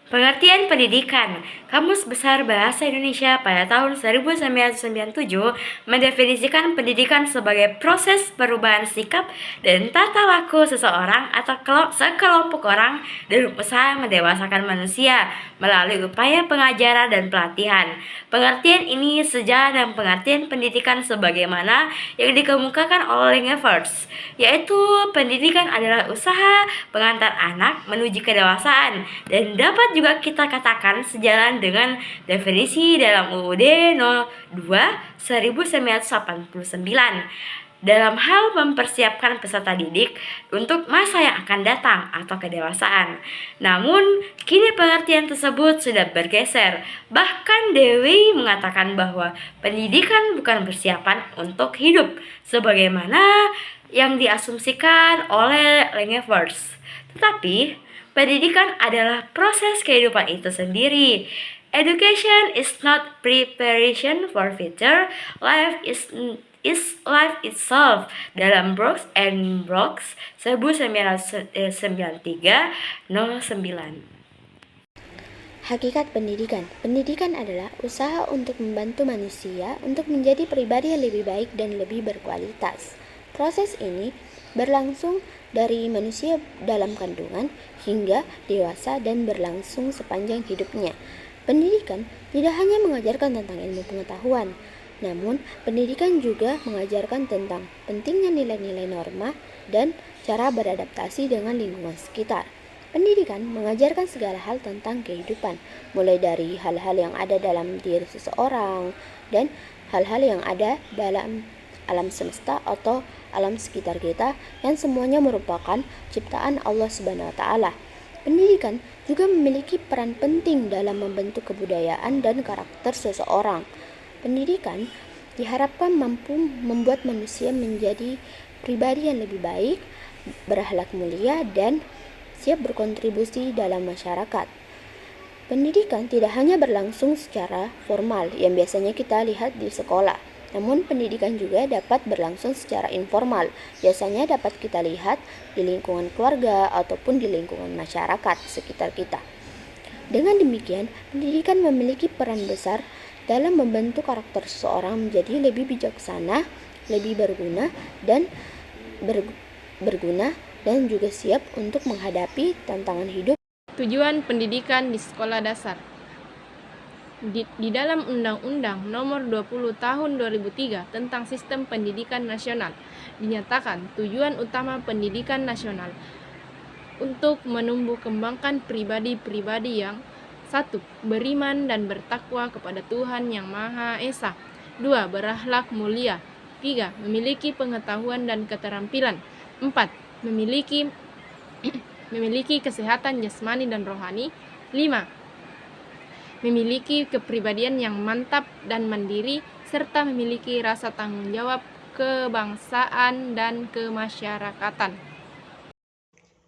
Pengertian pendidikan. Kamus Besar Bahasa Indonesia pada tahun 1997 mendefinisikan pendidikan sebagai proses perubahan sikap dan tata laku seseorang atau sekelompok orang dalam usaha mendewasakan manusia melalui upaya pengajaran dan pelatihan. Pengertian ini sejalan dengan pengertian pendidikan sebagaimana yang dikemukakan oleh Lengevers, yaitu pendidikan adalah usaha pengantar anak menuju kedewasaan dan dapat juga kita katakan sejalan dengan definisi dalam UUD 02 1989 dalam hal mempersiapkan peserta didik untuk masa yang akan datang atau kedewasaan. Namun, kini pengertian tersebut sudah bergeser. Bahkan Dewi mengatakan bahwa pendidikan bukan persiapan untuk hidup sebagaimana yang diasumsikan oleh Lengevers. Tetapi pendidikan adalah proses kehidupan itu sendiri. Education is not preparation for future life, is life itself. Dalam Brooks and Brooks 1993-09. Hakikat pendidikan. Pendidikan adalah usaha untuk membantu manusia untuk menjadi pribadi yang lebih baik dan lebih berkualitas. Proses ini berlangsung dari manusia dalam kandungan hingga dewasa dan berlangsung sepanjang hidupnya. Pendidikan tidak hanya mengajarkan tentang ilmu pengetahuan, namun pendidikan juga mengajarkan tentang pentingnya nilai-nilai norma dan cara beradaptasi dengan lingkungan sekitar. Pendidikan mengajarkan segala hal tentang kehidupan, mulai dari hal-hal yang ada dalam diri seseorang dan hal-hal yang ada dalam alam semesta atau alam sekitar kita yang semuanya merupakan ciptaan Allah Subhanahu wa taala. Pendidikan juga memiliki peran penting dalam membentuk kebudayaan dan karakter seseorang. Pendidikan diharapkan mampu membuat manusia menjadi pribadi yang lebih baik, berakhlak mulia dan siap berkontribusi dalam masyarakat. Pendidikan tidak hanya berlangsung secara formal yang biasanya kita lihat di sekolah. Namun pendidikan juga dapat berlangsung secara informal, biasanya dapat kita lihat di lingkungan keluarga ataupun di lingkungan masyarakat sekitar kita. Dengan demikian, pendidikan memiliki peran besar dalam membentuk karakter seseorang menjadi lebih bijaksana, lebih berguna dan juga siap untuk menghadapi tantangan hidup. Tujuan pendidikan di sekolah dasar. Di dalam Undang-Undang Nomor 20 Tahun 2003 tentang Sistem Pendidikan Nasional dinyatakan tujuan utama pendidikan nasional untuk menumbuh kembangkan pribadi-pribadi yang 1. Beriman dan bertakwa kepada Tuhan Yang Maha Esa. 2. Berakhlak mulia. 3. Memiliki pengetahuan dan keterampilan. 4. Memiliki kesehatan jasmani dan rohani. 5. Memiliki kepribadian yang mantap dan mandiri, serta memiliki rasa tanggung jawab kebangsaan dan kemasyarakatan.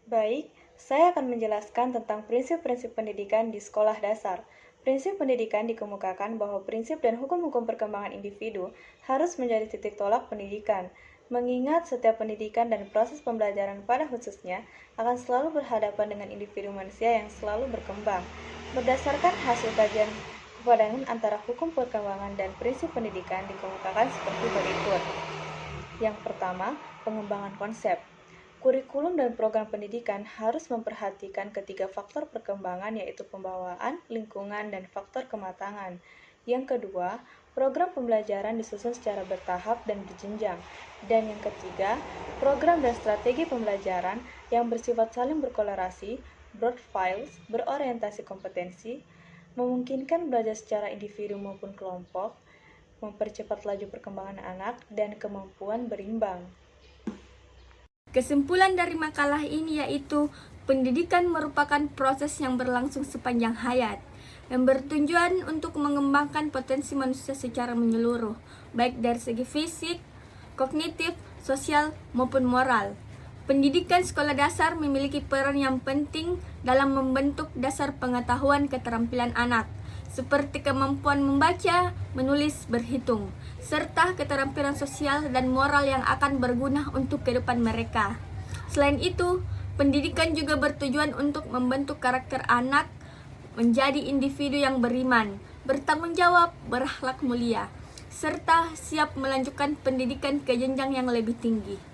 Baik, saya akan menjelaskan tentang prinsip-prinsip pendidikan di sekolah dasar. Prinsip pendidikan dikemukakan bahwa prinsip dan hukum-hukum perkembangan individu harus menjadi titik tolak pendidikan, mengingat setiap pendidikan dan proses pembelajaran pada khususnya akan selalu berhadapan dengan individu manusia yang selalu berkembang. Berdasarkan hasil kajian kepadangan antara hukum perkembangan dan prinsip pendidikan dikemukakan seperti berikut. Yang pertama, pengembangan konsep. Kurikulum dan program pendidikan harus memperhatikan ketiga faktor perkembangan yaitu pembawaan, lingkungan, dan faktor kematangan. Yang kedua, program pembelajaran disusun secara bertahap dan berjenjang. Dan yang ketiga, program dan strategi pembelajaran yang bersifat saling berkolerasi, broad files, berorientasi kompetensi, memungkinkan belajar secara individu maupun kelompok, mempercepat laju perkembangan anak, dan kemampuan berimbang. Kesimpulan dari makalah ini yaitu pendidikan merupakan proses yang berlangsung sepanjang hayat, yang bertujuan untuk mengembangkan potensi manusia secara menyeluruh, baik dari segi fisik, kognitif, sosial, maupun moral. Pendidikan sekolah dasar memiliki peran yang penting dalam membentuk dasar pengetahuan keterampilan anak, seperti kemampuan membaca, menulis, berhitung, serta keterampilan sosial dan moral yang akan berguna untuk kehidupan mereka. Selain itu, pendidikan juga bertujuan untuk membentuk karakter anak menjadi individu yang beriman, bertanggung jawab, berakhlak mulia, serta siap melanjutkan pendidikan ke jenjang yang lebih tinggi.